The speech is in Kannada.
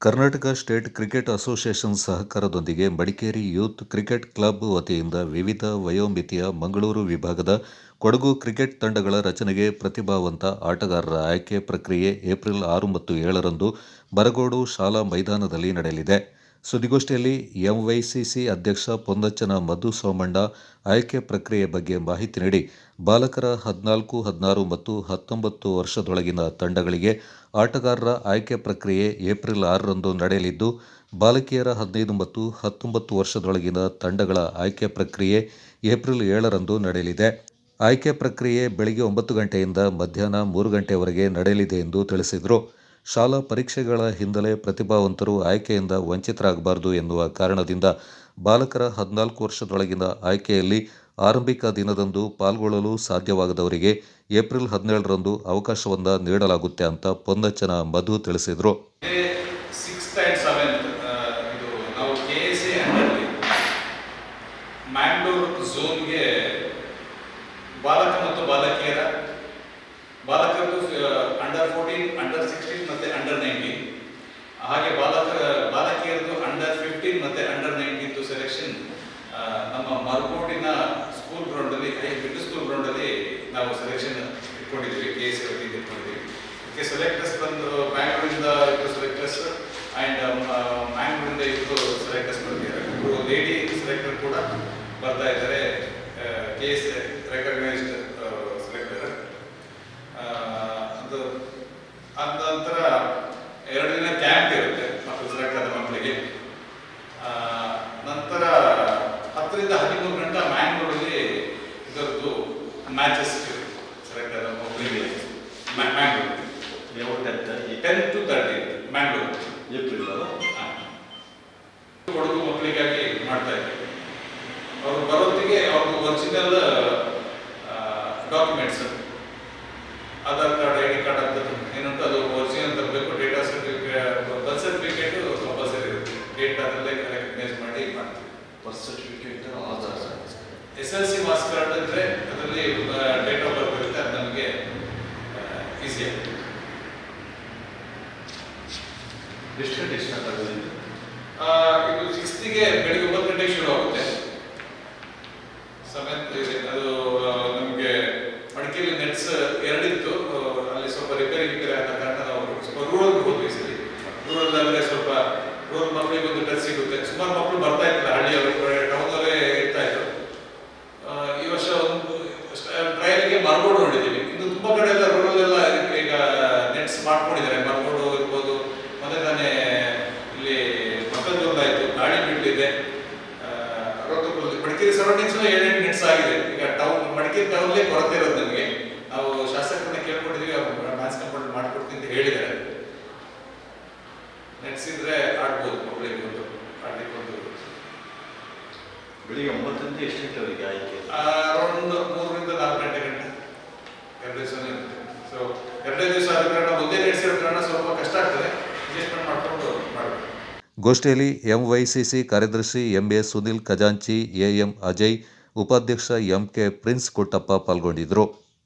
ಕರ್ನಾಟಕ ಸ್ಟೇಟ್ ಕ್ರಿಕೆಟ್ ಅಸೋಸಿಯೇಷನ್ ಸಹಕಾರದೊಂದಿಗೆ ಮಡಿಕೇರಿ ಯೂತ್ ಕ್ರಿಕೆಟ್ ಕ್ಲಬ್ ವತಿಯಿಂದ ವಿವಿಧ ವಯೋಮಿತಿಯ ಮಂಗಳೂರು ವಿಭಾಗದ ಕೊಡಗು ಕ್ರಿಕೆಟ್ ತಂಡಗಳ ರಚನೆಗೆ ಪ್ರತಿಭಾವಂತ ಆಟಗಾರರ ಆಯ್ಕೆ ಪ್ರಕ್ರಿಯೆ ಏಪ್ರಿಲ್ 6 ಮತ್ತು 7ರಂದು ಬರಗೋಡು ಶಾಲಾ ಮೈದಾನದಲ್ಲಿ ನಡೆಯಲಿದೆ. ಸುದ್ದಿಗೋಷ್ಠಿಯಲ್ಲಿ ಎಂವೈಸಿಸಿ ಅಧ್ಯಕ್ಷ ಪೊನ್ನಚ್ಚನ ಮಧು ಸೋಮಣ್ಣ ಆಯ್ಕೆ ಪ್ರಕ್ರಿಯೆ ಬಗ್ಗೆ ಮಾಹಿತಿ ನೀಡಿ, ಬಾಲಕರ 14, 16 ಮತ್ತು 19 ವರ್ಷದೊಳಗಿನ ತಂಡಗಳಿಗೆ ಆಟಗಾರರ ಆಯ್ಕೆ ಪ್ರಕ್ರಿಯೆ ಏಪ್ರಿಲ್ 6ರಂದು ನಡೆಯಲಿದ್ದು, ಬಾಲಕಿಯರ 15 ಮತ್ತು 19 ವರ್ಷದೊಳಗಿನ ತಂಡಗಳ ಆಯ್ಕೆ ಪ್ರಕ್ರಿಯೆ ಏಪ್ರಿಲ್ 7ರಂದು ನಡೆಯಲಿದೆ. ಆಯ್ಕೆ ಪ್ರಕ್ರಿಯೆ ಬೆಳಗ್ಗೆ 9 ಗಂಟೆಯಿಂದ ಮಧ್ಯಾಹ್ನ 3 ಗಂಟೆಯವರೆಗೆ ನಡೆಯಲಿದೆ ಎಂದು ತಿಳಿಸಿದರು. ಶಾಲಾ ಪರೀಕ್ಷೆಗಳ ಹಿನ್ನೆಲೆ ಪ್ರತಿಭಾವಂತರು ಆಯ್ಕೆಯಿಂದ ವಂಚಿತರಾಗಬಾರದು ಎನ್ನುವ ಕಾರಣದಿಂದ ಬಾಲಕರ 14 ವರ್ಷದೊಳಗಿನ ಆಯ್ಕೆಯಲ್ಲಿ ಆರಂಭಿಕ ದಿನದಂದು ಪಾಲ್ಗೊಳ್ಳಲು ಸಾಧ್ಯವಾಗದವರಿಗೆ ಏಪ್ರಿಲ್ 17ರಂದು ಅವಕಾಶವನ್ನು ನೀಡಲಾಗುತ್ತೆ ಅಂತ ಪೊನ್ನಚ್ಚನ ಮಧು ತಿಳಿಸಿದರು. ಬಾಲಕ ಮತ್ತು ಬಾಲಕಿಯರ ಬಾಲಕರು ಅಂಡರ್ 14, ಅಂಡರ್ 16 ಮತ್ತು ಅಂಡರ್ 19, ಹಾಗೆ ಬಾಲಕಿಯರದು ಅಂಡರ್ 15 ಮತ್ತು ಅಂಡರ್ 19 ಸೆಲೆಕ್ಷನ್ ನಮ್ಮ ಮರಗೋಡಿನ ಸ್ಕೂಲ್ ಗ್ರೌಂಡಲ್ಲಿ, ಮಿಡ್ಲ್ ಸ್ಕೂಲ್ ಗ್ರೌಂಡಲ್ಲಿ ನಾವು ಸೆಲೆಕ್ಷನ್ ಇಟ್ಕೊಂಡಿದ್ದೀವಿ. KSA ವತಿಯಿಂದ ಇಟ್ಕೊಂಡಿದ್ದೀವಿ. ಇದಕ್ಕೆ ಸೆಲೆಕ್ಟರ್ಸ್ ಬಂದು ಬ್ಯಾಂಗ್ಳೂರಿಂದ 2 ಸೆಲೆಕ್ಟರ್ಸ್ ಆ್ಯಂಡ್ ಮ್ಯಾಂಗ್ಳೂರಿಂದ 2 ಸೆಲೆಕ್ಟರ್ಸ್ ಬರ್ತಿದ್ದಾರೆ. ಒಬ್ಬರು ಲೇಡಿ ಸೆಲೆಕ್ಟರ್ ಕೂಡ ಬರ್ತಾ ಇದ್ದಾರೆ. KSA recognised selector. ಅದ ನಂತರ 2 ದಿನ ಕ್ಯಾಂಪ್ ಇರುತ್ತೆ ಮಕ್ಕಳು ಸೆಲೆಕ್ಟ್ ಆದ ಮಕ್ಕಳಿಗೆ. ನಂತರ 10 ರಿಂದ 13 ಗಂಟೆ ಮ್ಯಾಂಗ್ಳೂರಲ್ಲಿ ಇದರದ್ದು ಮ್ಯಾಚಸ್ ಸೆಲೆಕ್ಟ್ ಆದ ಮಕ್ಕಳಿಗೆ. ಮ್ಯಾಂಗ್ಳೂರು 10 to 30 ಮ್ಯಾಂಗ್ಳೂರು ಏಪ್ರಿಲ್ ಕೊಡಗು ಮಕ್ಕಳಿಗಾಗಿ ಮಾಡ್ತಾ ಇದ್ದೀವಿ. ಅವರು ಬರೋತ್ತಿಗೆ ಅವ್ರದ್ದು original documents, Aadhaar card, ID card ಆಗ್ತದೆ ಏನುಂಟು ಅದು ಒರಿಜಿನಲ್ ತರಬೇಕು. Data certificate, birth certificate compulsory ಇರುತ್ತೆ. ಡೇಟ್ ಅದರಲ್ಲೇ ರೆಕಗ್ನೈಸ್ ಮಾಡಿ ಮಾಡ್ತೀವಿ. Birth certificate, Aadhaar, SLC marks card ಅಂದರೆ ಅದರಲ್ಲಿ ಡೇಟ್ ಆಫ್ ಬರ್ತ್ ಇರುತ್ತೆ. ಅದು ನಮಗೆ ಈಸಿ ಆಗುತ್ತೆ. ಎಷ್ಟು ಗಂಟೆ ಸ್ಟಾರ್ಟ್ ಆಗೋದು? ಇದು 6ಗೆ ಬೆಳಿಗ್ಗೆ 9 ಗಂಟೆಗೆ ಶುರು ಆಗುತ್ತೆ. ಅದು ನಮಗೆ ಮಡಿಕೇರಿ ನೆಟ್ಸ್ 2 ಇತ್ತು, ಅಲ್ಲಿ ಸ್ವಲ್ಪ ರಿಪೇರಿ ಆದ ಕಾರಣ ನಾವು ಸ್ವಲ್ಪ ರೂರಲ್ ಹೋದ್ವಿ. ಸರಿ, ರೂರಲ್ ಅಂದರೆ ಸ್ವಲ್ಪ ರೂರಲ್ ಮಕ್ಕಳಿಗೆ ಒಂದು ಡ್ರೆಸ್ ಸಿಗುತ್ತೆ. ಸುಮಾರು ಮಕ್ಕಳು ಬರ್ತಾ ಇರ್ತಾರೆ, ಹಳ್ಳಿಯವರು ಟೌನಲ್ಲೇ ಇರ್ತಾ ಇದ್ರು. ಈ ವರ್ಷ ಒಂದು ಟ್ರಯಲ್ಗೆ ಮರಗೋಡು ನೋಡಿದ್ದೀವಿ. ಇನ್ನು ತುಂಬ ಕಡೆ ಎಲ್ಲ ರೂರಲ್ ಎಲ್ಲ ಈಗ ನೆಟ್ಸ್ ಮಾಡ್ಕೊಂಡಿದ್ದಾರೆ. ಮರಗೋಡು ಇರ್ಬೋದು, ಮೊನ್ನೆ ತಾನೇ ಇಲ್ಲಿ ಮಕ್ಕಳದೂರ ಆಯಿತು, ಗಾಳಿ ಬಿಟ್ಟಿದೆ. ಮಡಿಕೇರಿ ಸರೌಂಡಿಂಗ್ಸ್ 7-8 ನೆಟ್ಸ್ ಆಗಿದೆ. ಈಗ ಮಡಿಕೇರಿ ಟೌನ್ಲೇ ಕೊರತೆ ಇರೋದು ನಮಗೆ. ನಾವು ಶಾಸಕರನ್ನ ಕೇಳ್ಕೊಂಡಿದ್ದೀವಿ, ಅವ್ರು ಮ್ಯಾಚ್ ಕಂಪ್ಲೀಟ್ ಮಾಡಿಕೊಡ್ತೀನಿ ಅಂತ ಹೇಳಿದ್ದಾರೆ. ನೆಟ್ಸ್ ಇದ್ರೆ ಆಡ್ಬೋದು ಮಕ್ಕಳಿಗೆ. ಆಡ್ಲಿಕ್ಕೆ ಒಂದು ಬೆಳಿಗ್ಗೆ 9 ಎಷ್ಟು ಗಂಟೆವರೆಗೆ ಆಯ್ಕೆ? ಅರೌಂಡ್ 3 ರಿಂದ 4 ಗಂಟೆ 2 ದಿವಸ ಇರುತ್ತೆ. ಸೊ 2 ದಿವಸ ಆದ ಕಾರಣ ಒಂದೇ ನೆಟ್ಸ್ ಇರೋ ಕಾರಣ ಸ್ವಲ್ಪ ಕಷ್ಟ ಆಗ್ತದೆ. ಅಡ್ಜಸ್ಟ್ಮೆಂಟ್ ಮಾಡ್ಕೊಂಡು ಮಾಡಬೇಕು. ಗೋಷ್ಠಿಯಲ್ಲಿ ಎಂವೈಸಿಸಿ ಕಾರ್ಯದರ್ಶಿ MA ಸುನಿಲ್ ಖಜಾಂಚಿ, AM ಅಜಯ್, ಉಪಾಧ್ಯಕ್ಷ MK ಪ್ರಿನ್ಸ್ ಕೊಟ್ಟಪ್ಪ ಪಾಲ್ಗೊಂಡಿದ್ದರು.